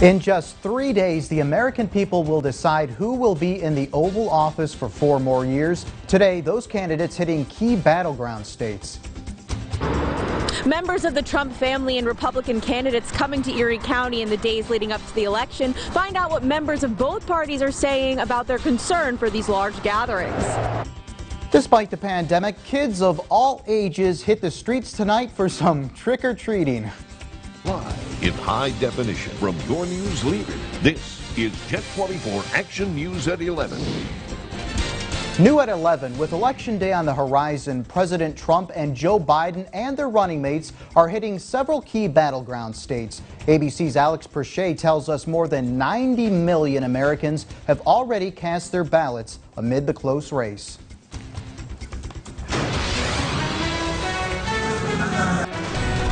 In just 3 days, the American people will decide who will be in the Oval Office for 4 more years. Today, those candidates hitting key battleground states. Members of the Trump family and Republican candidates coming to Erie County in the days leading up to the election find out what members of both parties are saying about their concern for these large gatherings. Despite the pandemic, kids of all ages hit the streets tonight for some trick-or-treating. Live in high definition from your news leader, this is 1024 Action News at 11. New at 11, with Election Day on the horizon, President Trump and Joe Biden and their running mates are hitting several key battleground states. ABC's Alex Perche tells us more than 90 million Americans have already cast their ballots amid the close race.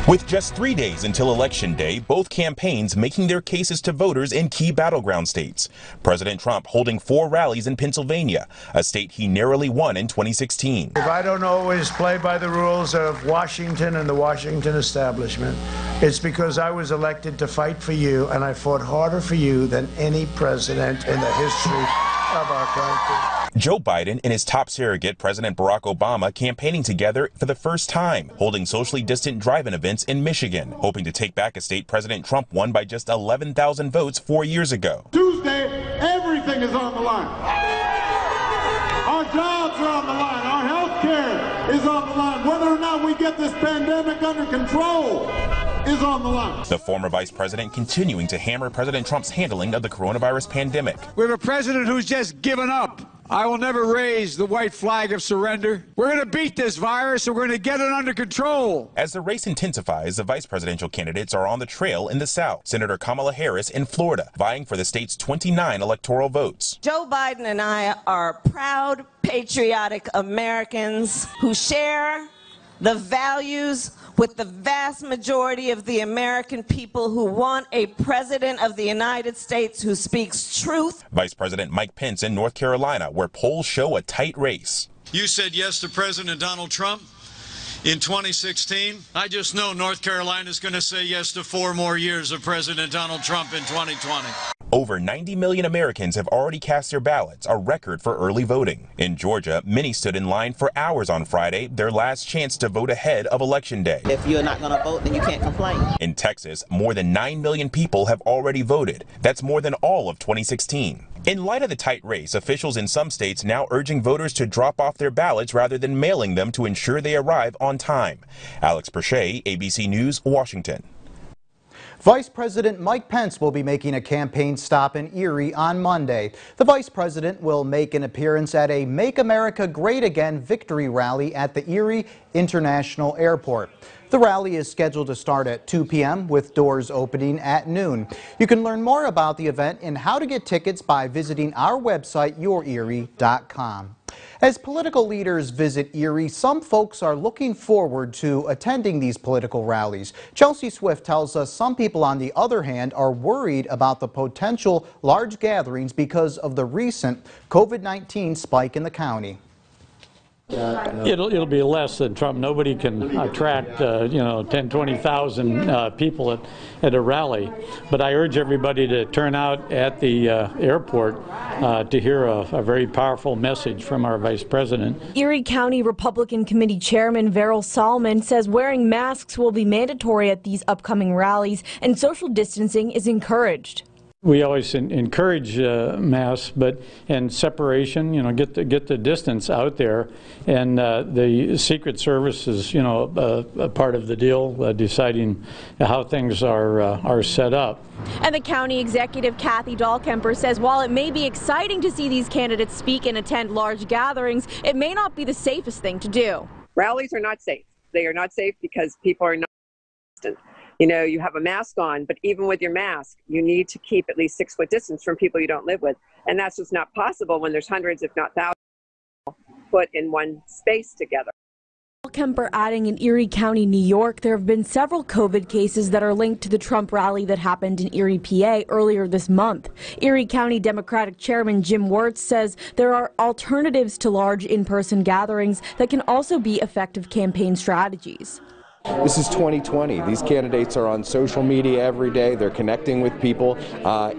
With just 3 days until Election Day, both campaigns making their cases to voters in key battleground states. President Trump holding 4 rallies in Pennsylvania, a state he narrowly won in 2016. If I don't always play by the rules of Washington and the Washington establishment, it's because I was elected to fight for you, and I fought harder for you than any president in the history of our country. Joe Biden and his top surrogate, President Barack Obama, campaigning together for the first time, holding socially distant drive-in events in Michigan, hoping to take back a state President Trump won by just 11,000 votes 4 years ago. Tuesday, everything is on the line. Our jobs are on the line. Our health care is on the line. Whether or not we get this pandemic under control is on the line. The former vice president continuing to hammer President Trump's handling of the coronavirus pandemic. We have a president who's just given up. I will never raise the white flag of surrender. We're going to beat this virus, and we're going to get it under control. As the race intensifies, the vice presidential candidates are on the trail in the South. Senator Kamala Harris in Florida, vying for the state's 29 electoral votes. Joe Biden and I are proud, patriotic Americans who share the values with the vast majority of the American people who want a president of the United States who speaks truth. Vice President Mike Pence in North Carolina, where polls show a tight race. You said yes to President Donald Trump in 2016. I just know North Carolina is going to say yes to 4 more years of President Donald Trump in 2020. Over 90 million Americans have already cast their ballots, a record for early voting. In Georgia, many stood in line for hours on Friday, their last chance to vote ahead of Election Day. If you're not going to vote, then you can't complain. In Texas, more than 9 million people have already voted. That's more than all of 2016. In light of the tight race, officials in some states now urging voters to drop off their ballots rather than mailing them to ensure they arrive on time. Alex Perche, ABC News, Washington. Vice President Mike Pence will be making a campaign stop in Erie on Monday. The vice president will make an appearance at a Make America Great Again victory rally at the Erie International Airport. The rally is scheduled to start at 2 p.m. with doors opening at noon. You can learn more about the event and how to get tickets by visiting our website, YourErie.com. As political leaders visit Erie, some folks are looking forward to attending these political rallies. Chelsea Swift tells us some people, on the other hand, are worried about the potential large gatherings because of the recent COVID-19 spike in the county. It'll be less than Trump. Nobody can attract 10, 20,000 people at a rally. But I urge everybody to turn out at the airport to hear a very powerful message from our vice president. Erie County Republican Committee Chairman Verrill Solomon says wearing masks will be mandatory at these upcoming rallies and social distancing is encouraged. We always encourage masks, and separation. Get the distance out there, and the Secret Service is a part of the deal, deciding how things are set up. And the county executive Kathy Dahlkemper says while it may be exciting to see these candidates speak and attend large gatherings, it may not be the safest thing to do. Rallies are not safe. They are not safe because people are not distant. You have a mask on, but even with your mask, you need to keep at least 6 foot distance from people you don't live with. And that's just not possible when there's hundreds, if not thousands, put in one space together. Kemper adding in Erie County, New York, there have been several COVID cases that are linked to the Trump rally that happened in Erie, PA earlier this month. Erie County Democratic Chairman Jim Wirtz says there are alternatives to large in-person gatherings that can also be effective campaign strategies. This is 2020. These candidates are on social media every day. They're connecting with people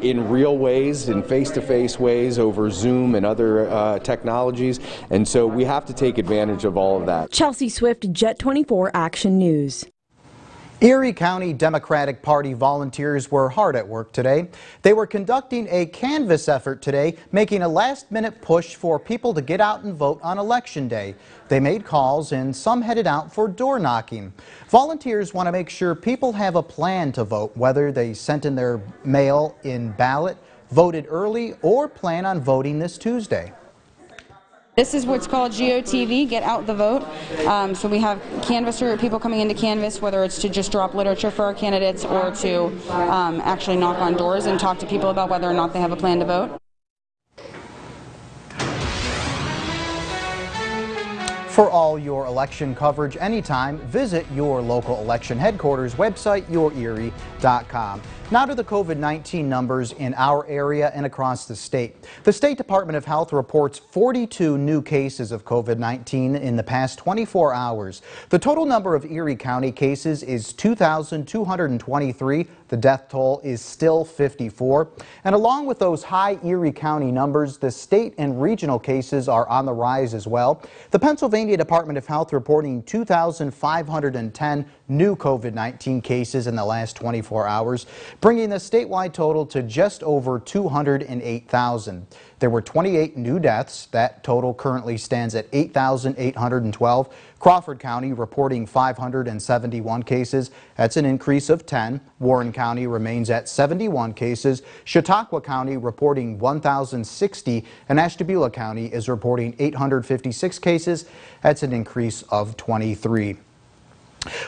in real ways, in face-to-face ways, over Zoom and other technologies. And so we have to take advantage of all of that. Chelsea Swift, Jet 24 Action News. Erie County Democratic Party volunteers were hard at work today. They were conducting a canvass effort today, making a last-minute push for people to get out and vote on Election Day. They made calls and some headed out for door knocking. Volunteers want to make sure people have a plan to vote, whether they sent in their mail-in ballot, voted early, or plan on voting this Tuesday. This is what's called GOTV, Get Out the Vote. So we have canvasser people coming into canvas, whether it's to just drop literature for our candidates or to actually knock on doors and talk to people about whether or not they have a plan to vote. For all your election coverage anytime, visit your local election headquarters website, YourErie.com. Now to the COVID-19 numbers in our area and across the state. The State Department of Health reports 42 new cases of COVID-19 in the past 24 hours. The total number of Erie County cases is 2,223. The death toll is still 54. And along with those high Erie County numbers, the state and regional cases are on the rise as well. The Pennsylvania Department of Health reporting 2,510 new COVID-19 cases in the last 24 hours, bringing the statewide total to just over 208,000. There were 28 new deaths. That total currently stands at 8,812. Crawford County reporting 571 cases. That's an increase of 10. Warren County remains at 71 cases. Chautauqua County reporting 1,060. And Ashtabula County is reporting 856 cases. That's an increase of 23.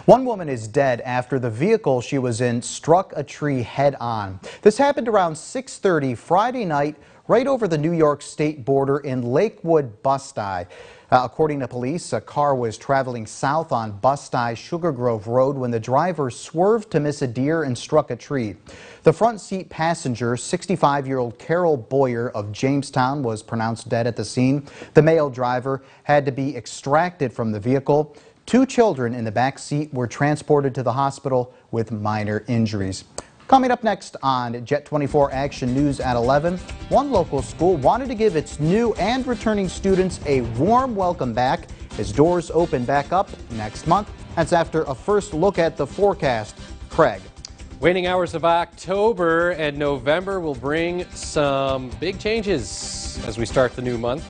One woman is dead after the vehicle she was in struck a tree head-on. This happened around 6:30 Friday night right over the New York state border in Lakewood Bustye. According to police, a car was traveling south on Bustye Sugar Grove Road when the driver swerved to miss a deer and struck a tree. The front seat passenger, 65-year-old Carol Boyer of Jamestown, was pronounced dead at the scene. The male driver had to be extracted from the vehicle. 2 children in the back seat were transported to the hospital with minor injuries. Coming up next on Jet 24 Action News at 11, one local school wanted to give its new and returning students a warm welcome back as doors open back up next month. That's after a first look at the forecast. Craig. Waning hours of October and November will bring some big changes as we start the new month.